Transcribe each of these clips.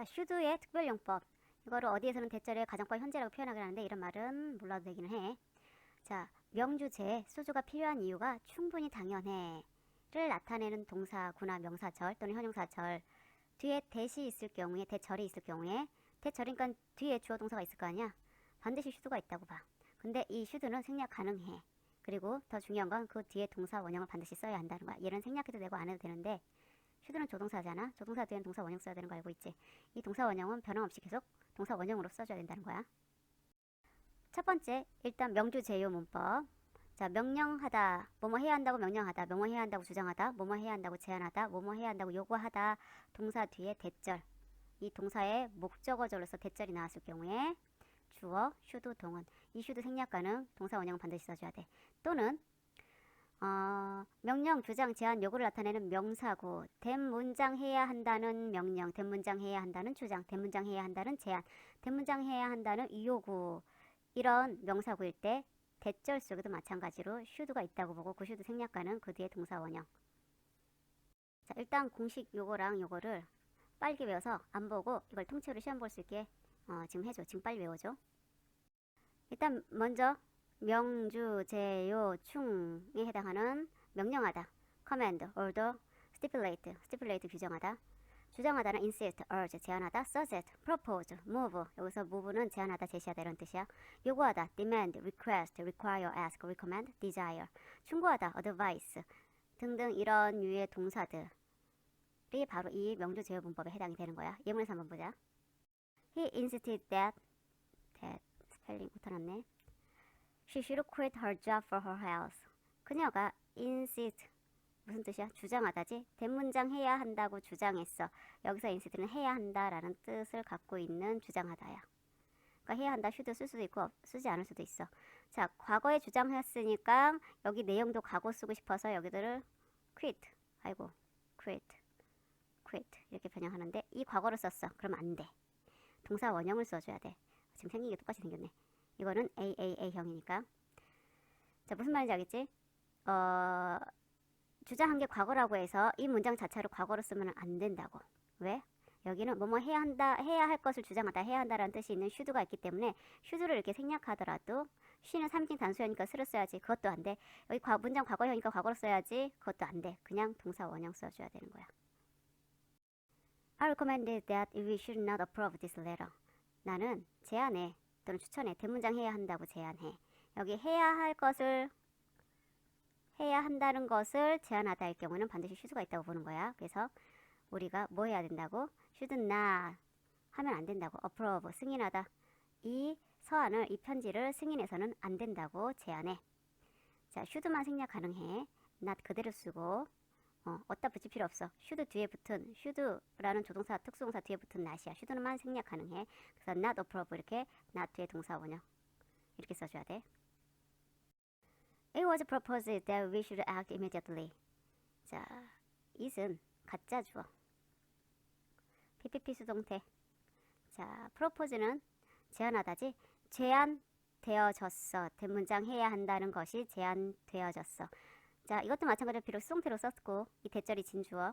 자, should의 특별용법. 이거를 어디에서는 대절의 가정법 현재라고 표현하긴 하는데 이런 말은 몰라도 되기는 해. 자, 명주제, 소주가 필요한 이유가 충분히 당연해를 나타내는 동사구나 명사절 또는 형용사절 뒤에 대시 있을 경우에, 대절이 있을 경우에, 대절이니까 뒤에 주어 동사가 있을 거 아니야. 반드시 should가 있다고 봐. 근데 이 should는 생략 가능해. 그리고 더 중요한 건 그 뒤에 동사 원형을 반드시 써야 한다는 거야. 얘는 생략해도 되고 안 해도 되는데 should는 조동사잖아. 조동사 뒤에는 동사 원형 써야 되는 거 알고 있지? 이 동사 원형은 변함없이 계속 동사 원형으로 써줘야 된다는 거야. 첫 번째, 일단 명주 제요 문법. 자, 명령하다, 뭐뭐 해야 한다고 명령하다, 뭐뭐 해야 한다고 주장하다, 뭐뭐 해야 한다고 제안하다, 뭐뭐 해야 한다고 요구하다. 동사 뒤에 대절. 이 동사의 목적어절로서 대절이 나왔을 경우에 주어, should, 동은. 이 should 생략 가능, 동사 원형은 반드시 써줘야 돼. 또는 명령, 주장, 제안, 요구를 나타내는 명사구, 대문장 해야 한다는 명령, 대문장 해야 한다는 주장, 대문장 해야 한다는 제안, 대문장 해야 한다는 요구. 이런 명사구일 때 대절 속에도 마찬가지로 should가 있다고 보고 그 should 생략 가능, 그 뒤에 동사 원형. 자, 일단 공식 요거랑 요거를 빨리 외워서 안 보고 이걸 통째로 시험 볼 수 있게 지금 해줘. 지금 빨리 외워줘. 일단 먼저 명주, 제요, 충에 해당하는 명령하다, command, order, stipulate 규정하다, 주장하다는 insist, urge, 제안하다, suggest, propose, move. 여기서 move는 제안하다, 제시하다 이런 뜻이야. 요구하다, demand, request, require, ask, recommend, desire. 충고하다, advice 등등 이런 유의 동사들이 바로 이 명주 제요 문법에 해당이 되는 거야. 예문에서 한번 보자. He insisted that 스펠링 못하놨네. She should quit her job for her health. 그녀가 insist 무슨 뜻이야? 주장하다지? 대문장 해야 한다고 주장했어. 여기서 insist는 해야 한다라는 뜻을 갖고 있는 주장하다야. 그러니까 해야 한다, should 쓸 수도 있고 쓰지 않을 수도 있어. 자, 과거에 주장했으니까 여기 내용도 과거 쓰고 싶어서 여기들을 quit, quit 이렇게 변형하는데 이 과거를 썼어. 그럼 안 돼. 동사 원형을 써줘야 돼. 지금 생긴 게 똑같이 생겼네. 이거는 AAA형이니까. 자, 무슨 말인지 알겠지? 주장한 게 과거라고 해서 이 문장 자체로 과거로 쓰면 안 된다고. 왜? 여기는 뭐뭐 해야 한다, 해야 할 것을 주장하다, 해야 한다라는 뜻이 있는 should가 있기 때문에 should를 이렇게 생략하더라도 she는 3인 단수형이니까 쓰를 써야지. 그것도 안 돼. 여기 문장 과거형이니까 과거로 써야지. 그것도 안 돼. 그냥 동사 원형 써줘야 되는 거야. I recommended that we should not approve this letter. 나는 제안해 또는 추천해. 대문장 해야 한다고 제안해. 여기 해야 한다는 것을 제안하다일 경우는 반드시 should가 있다고 보는 거야. 그래서 우리가 뭐 해야 된다고? should not 하면 안 된다고. approve 승인하다. 이 서한을, 이 편지를 승인해서는 안 된다고 제안해. 자, should만 생략 가능해. not 그대로 쓰고 어디다 붙일 필요 없어. should 뒤에 붙은 should라는 조동사, 특수동사 뒤에 붙은 not이야. should만 생략 가능해. 그래서 not approve 이렇게 not 뒤에 동사 원형 이렇게 써줘야 돼. It was proposed that we should act immediately. 자, it은 가짜 주어. PPP 수동태. 자, propose는 제안하다지. 제안되어졌어. 대문장 해야 한다는 것이 제안되어졌어. 자, 이것도 마찬가지로 비록 수동태로 썼고 이 대절이 진주어.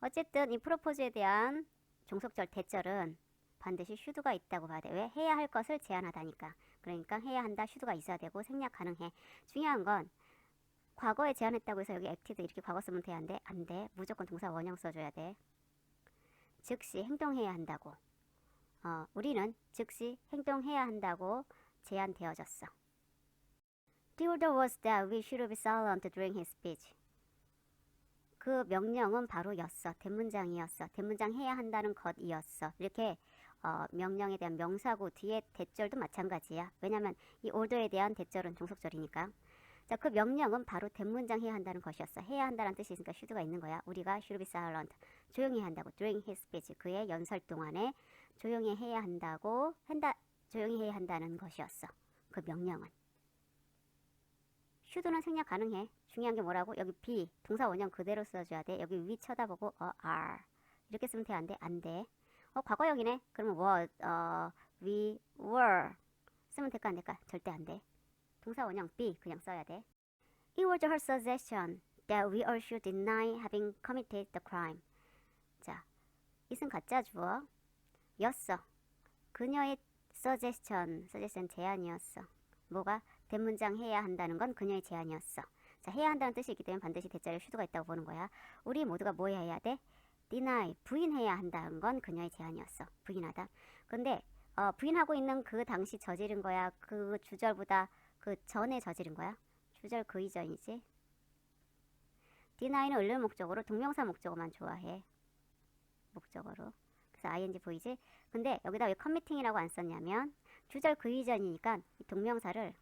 어쨌든 이 propose에 대한 종속절 대절은 반드시 should가 있다고 봐야 돼. 왜? 해야 할 것을 제안하다니까. 그러니까 해야 한다, should가 있어야 되고 생략 가능해. 중요한 건 과거에 제안했다고 해서 여기 acted 이렇게 과거 쓰면 돼? 안 돼? 안 돼. 무조건 동사 원형 써줘야 돼. 즉시 행동해야 한다고. 우리는 즉시 행동해야 한다고 제안되어졌어. The order was that we should be silent during his speech. 그 명령은 바로 였어. 대문장이었어. 대문장 해야 한다는 것이었어. 이렇게 명령에 대한 명사구 뒤에 대절도 마찬가지야. 왜냐면 이 order에 대한 대절은 종속절이니까. 자, 그 명령은 바로 대문장 해야 한다는 것이었어. 해야 한다는 뜻이 있으니까 should가 있는 거야. 우리가 should be silent. 조용히 해야 한다고. during his speech. 그의 연설 동안에 조용히 해야 한다는 것이었어. 그 명령은. should는 생략 가능해. 중요한 게 뭐라고? 여기 be, 동사 원형 그대로 써줘야 돼. 여기 we 쳐다보고 are. 이렇게 쓰면 돼? 안 돼? 안 돼. 과거형이네. 그러면 was, we were 쓰면 될까 안 될까? 절대 안 돼. 동사 원형 be 그냥 써야 돼. It was her suggestion that we all should deny having committed the crime. 자, it은 가짜 주어 였어. 그녀의 suggestion 제안이었어. 뭐가? 대문장 해야 한다는 건 그녀의 제안이었어. 자, 해야 한다는 뜻이 있기 때문에 반드시 대자리에 should가 있다고 보는 거야. 우리 모두가 뭐 해야 돼? deny, 부인해야 한다는 건 그녀의 제안이었어. 부인하다. 근데 부인하고 있는 그 당시 저지른 거야? 그 주절보다 그 전에 저지른 거야? 주절 그 이전이지? deny는 을를 목적으로 동명사 목적어만 좋아해. 목적어로. 그래서 ing 보이지? 근데 여기다 왜 committing이라고 안 썼냐면 주절 그 이전이니까 이 동명사를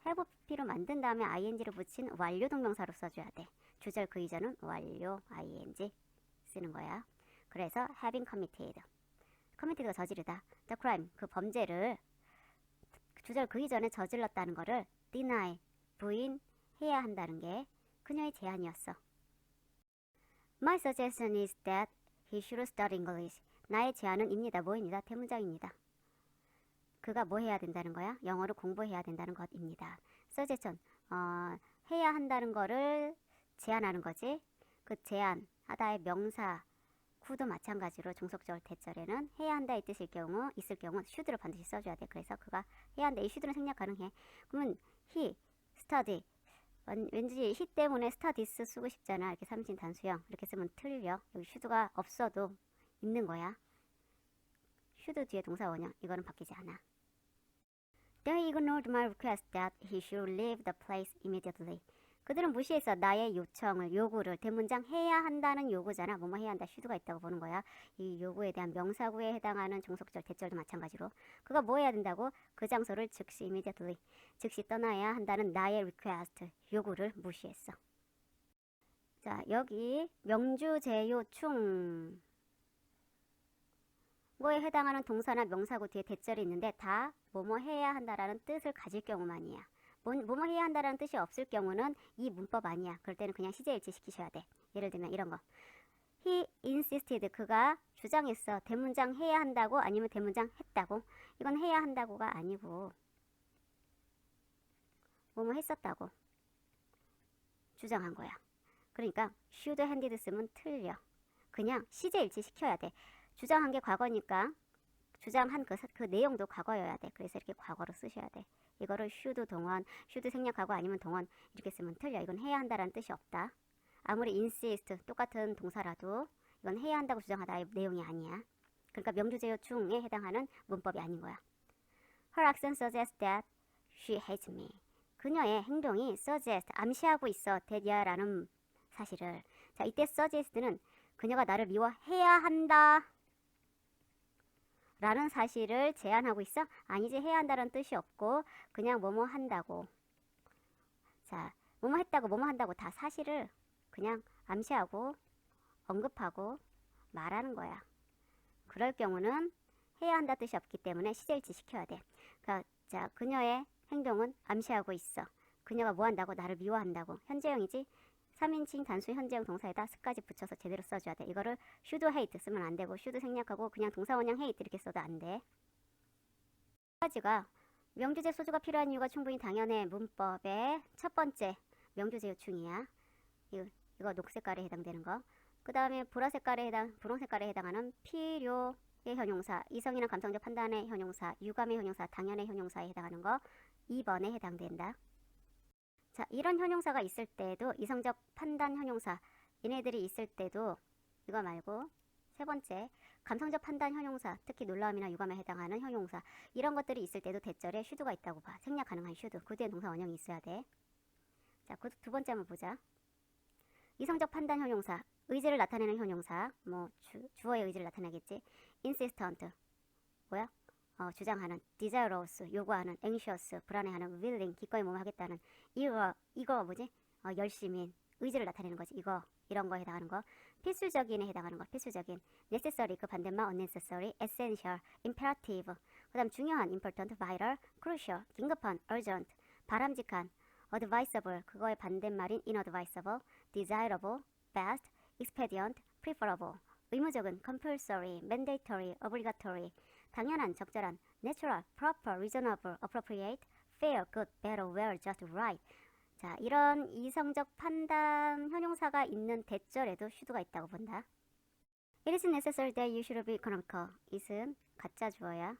have P로 만든 다음에 ing를 붙인 완료 동명사로 써줘야 돼. 주절 그 이전은 완료 ing 쓰는 거야. 그래서 having committed. committed가 저지르다. the crime, 그 범죄를 주절 그 이전에 저질렀다는 거를 deny, 부인해야 한다는 게 그녀의 제안이었어. My suggestion is that he should study English. 나의 제안은 입니다. 뭐입니다? 대문장입니다. 그가 뭐 해야 된다는 거야? 영어를 공부해야 된다는 것입니다. suggestion, 해야 한다는 거를 제안하는 거지. 그 제안, 하다의 명사, 구도 마찬가지로 종속절 대절에는 해야 한다 이 뜻일 경우, 있을 경우 should를 반드시 써줘야 돼. 그래서 그가 해야 한다. 이 should는 생략 가능해. 그러면 he, study, 왠지 he 때문에 studies 쓰고 싶잖아. 이렇게 삼진 단수형 이렇게 쓰면 틀려. 여기 should가 없어도 있는 거야. should 뒤에 동사 원형 이거는 바뀌지 않아. They ignored my request that he should leave the place immediately. 그들은 무시했어. 나의 요청을, 요구를. 대문장 해야 한다는 요구잖아. 뭐뭐 해야 한다. should가 있다고 보는 거야. 이 요구에 대한 명사구에 해당하는 종속절, 대절도 마찬가지로. 그가 뭐 해야 된다고? 그 장소를 즉시 immediately, 즉시 떠나야 한다는 나의 request, 요구를 무시했어. 자, 여기 명주, 제요, 충 뭐에 해당하는 동사나 명사구 뒤에 대절이 있는데 다 뭐뭐 해야 한다라는 뜻을 가질 경우만이야. 뭐뭐 해야 한다라는 뜻이 없을 경우는 이 문법 아니야. 그럴 때는 그냥 시제일치 시키셔야 돼. 예를 들면 이런 거. He insisted. 그가 주장했어. 대문장 해야 한다고 아니면 대문장 했다고. 이건 해야 한다고가 아니고 뭐뭐 했었다고 주장한 거야. 그러니까 should handed 쓰면 틀려. 그냥 시제일치 시켜야 돼. 주장한 게 과거니까 주장한 그 내용도 과거여야 돼. 그래서 이렇게 과거로 쓰셔야 돼. 이거를 should 동원, should 생략하고 아니면 동원 이렇게 쓰면 틀려. 이건 해야 한다라는 뜻이 없다. 아무리 insist 똑같은 동사라도 이건 해야 한다고 주장하다의 내용이 아니야. 그러니까 명주제요 중에 해당하는 문법이 아닌 거야. Her action suggests that she hates me. 그녀의 행동이 suggest, 암시하고 있어. that야라는 사실을. 자, 이때 suggest는 그녀가 나를 미워해야 한다 라는 사실을 제안하고 있어? 아니지. 해야 한다는 뜻이 없고 그냥 뭐뭐 한다고. 자, 뭐뭐 했다고 뭐뭐 한다고 다 사실을 그냥 암시하고 언급하고 말하는 거야. 그럴 경우는 해야 한다 뜻이 없기 때문에 시제일치 시켜야 돼. 그러니까 자, 그녀의 행동은 암시하고 있어. 그녀가 뭐 한다고? 나를 미워한다고. 현재형이지. 3인칭 단수 현재형 동사에다 스까지 붙여서 제대로 써줘야 돼. 이거를 should hate 쓰면 안 되고 should 생략하고 그냥 동사 원형 hate 이렇게 써도 안 돼. 가지가 명주제 소주가 필요한 이유가 충분히 당연해. 문법의 첫 번째 명주제 요충이야. 이거 녹색깔에 해당되는 거. 그 다음에 분홍색깔에 해당하는 필요의 형용사, 이성이나 감성적 판단의 형용사, 유감의 형용사, 당연의 형용사에 해당하는 거 2번에 해당된다. 자, 이런 형용사가 있을 때도 이성적 판단 형용사 얘네들이 있을 때도 이거 말고 세 번째 감성적 판단 형용사, 특히 놀라움이나 유감에 해당하는 형용사 이런 것들이 있을 때도 대절에 should가 있다고 봐. 생략 가능한 should. 그 뒤에 동사 원형이 있어야 돼. 자, 그 두 번째 한번 보자. 이성적 판단 형용사, 의지를 나타내는 형용사, 뭐 주어의 의지를 나타내겠지. insistent, 뭐야? 주장하는, desirous, 요구하는, anxious, 불안해하는, willing, 기꺼이 뭐뭐 하겠다는, 이거 뭐지? 열심인, 의지를 나타내는 거지. 이런 거에 해당하는 거. 필수적인에 해당하는 거. 필수적인, necessary, 그 반대말 unnecessary, essential, imperative, 그 다음 중요한, important, vital, crucial, 긴급한, urgent, 바람직한, advisable, 그거의 반대말인 inadvisable, desirable, best, expedient, preferable, 의무적인, compulsory, mandatory, obligatory, 당연한, 적절한, natural, proper, reasonable, appropriate, fair, good, better, well, just, right. 자, 이런 이성적 판단 형용사가 있는 대절에도 should가 있다고 본다. It is necessary that you should be economical. it은 가짜 주어야.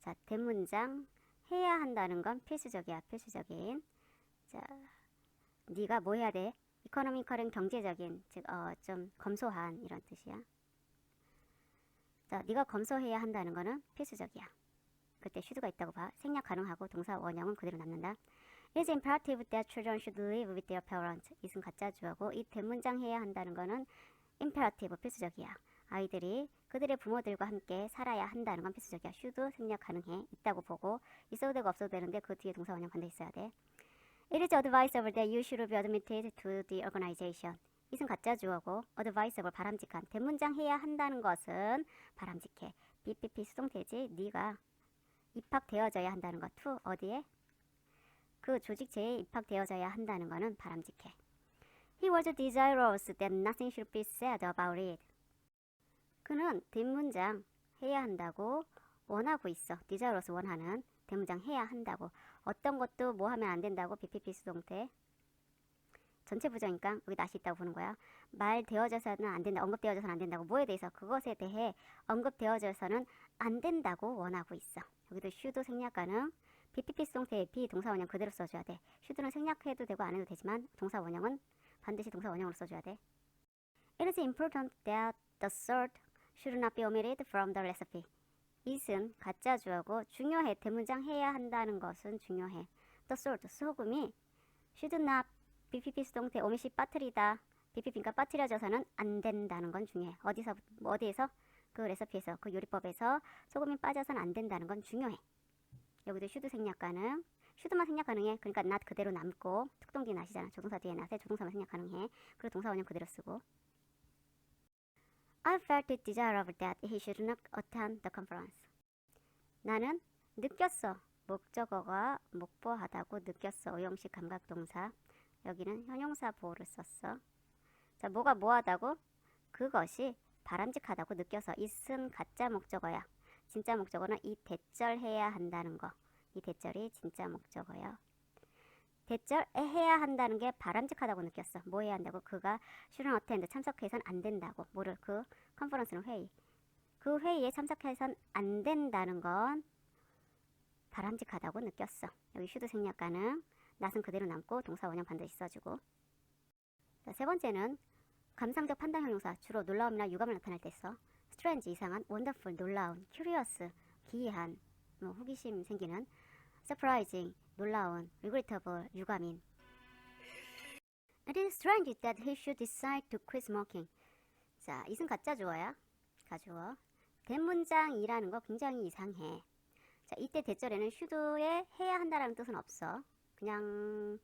자, 대문장 해야 한다는 건 필수적이야. 필수적인. 자, 네가 뭐 해야 돼? economical은 경제적인, 즉 좀 검소한 이런 뜻이야. 자, 네가 검소해야 한다는 거는 필수적이야. 그때 should가 있다고 봐. 생략 가능하고 동사 원형은 그대로 남는다. It is imperative that children should live with their parents. it은 가짜 주어고 이 대문장 해야 한다는 거는 imperative 필수적이야. 아이들이 그들의 부모들과 함께 살아야 한다는 건 필수적이야. should 생략 가능해. 있다고 보고 있어도 되고 없어도 되는데 그 뒤에 동사 원형 반드시 있어야 돼. It is advisable that you should be admitted to the organization. it은 가짜 주어고 advisable 바람직한. 대문장 해야 한다는 것은 바람직해. BPP 수동태지. 네가 입학되어져야 한다는 것. to 어디에? 그 조직체에 입학되어져야 한다는 거는 바람직해. He was desirous that nothing should be said about it. 그는 대문장 해야 한다고 원하고 있어. desirous 원하는. 대문장 해야 한다고. 어떤 것도 뭐 하면 안 된다고. BPP 수동태. 전체 부정이니까 여기 낫이 있다고 보는 거야. 말되어져서는 안 된다. 언급되어져서는 안 된다고. 뭐에 대해서? 그것에 대해 언급되어져서는 안 된다고 원하고 있어. 여기도 should 생략 가능. BPP 수동태에 be 동사 원형 그대로 써줘야 돼. should는 생략해도 되고 안 해도 되지만 동사 원형은 반드시 동사 원형으로 써줘야 돼. It is important that the salt should not be omitted from the recipe. it은 가짜 주어고 중요해. 대문장 해야 한다는 것은 중요해. The salt 소금이 should not BPP 수동태 omit이 빠뜨리다. BPP니까 빠뜨려져서는 안 된다는 건 중요해. 어디에서? 그 레시피에서, 그 요리법에서 소금이 빠져서는 안 된다는 건 중요해. 여기도 should 생략 가능. should만 생략 가능해. 그러니까 not 그대로 남고 특동기 not이잖아. 조동사 뒤에 not에 조동사만 생략 가능해. 그리고 동사 원형 그대로 쓰고. I felt it desirable that he should not attend the conference. 나는 느꼈어. 목적어가 목보하다고 느꼈어. 오형식 감각동사. 여기는 현용사 보호를 썼어. 자, 뭐가 뭐하다고? 그것이 바람직하다고 느껴서. it은 가짜 목적어야. 진짜 목적어는 이 대절해야 한다는 거. 이 대절이 진짜 목적어야. 대절에 해야 한다는 게 바람직하다고 느꼈어. 뭐 해야 한다고? 그가 shouldn't attend 참석해선 안 된다고. 뭐를? 그 컨퍼런스는 회의. 그 회의에 참석해선 안 된다는 건 바람직하다고 느꼈어. 여기 should 생략 가능. not은 그대로 남고 동사 원형 반드시 써주고. 자, 세 번째는 감상적 판단 형용사. 주로 놀라움이나 유감을 나타낼 때 써. strange 이상한, wonderful 놀라운, curious 기이한, 호기심 생기는, surprising 놀라운, regrettable 유감인. It is strange that he should decide to quit smoking. 자, it은 가짜 주어야. 가주어. 대문장이라는 거 굉장히 이상해. 자, 이때 대절에는 should에 해야 한다라는 뜻은 없어. 그냥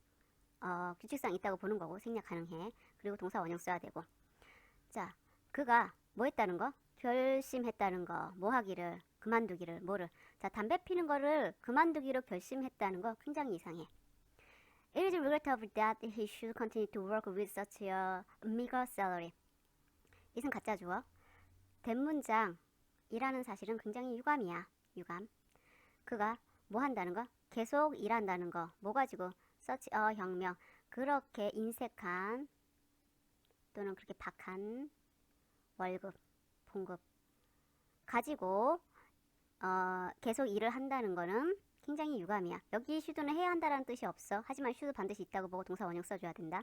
규칙상 있다고 보는 거고 생략 가능해. 그리고 동사 원형 써야 되고. 자, 그가 뭐 했다는 거? 결심했다는 거. 뭐 하기를? 그만두기를. 뭐를? 자, 담배 피는 거를 그만두기로 결심했다는 거 굉장히 이상해. It is regrettable that he should continue to work with such a meager salary. it은 가짜 주어. 대문장이라는 사실은 굉장히 유감이야. 유감. 그가 뭐 한다는 거? 계속 일한다는 거. 뭐 가지고? such a 혁명. 그렇게 인색한 또는 그렇게 박한 월급, 봉급 가지고 계속 일을 한다는 거는 굉장히 유감이야. 여기 should는 해야 한다라는 뜻이 없어. 하지만 should 반드시 있다고 보고 동사 원형 써줘야 된다.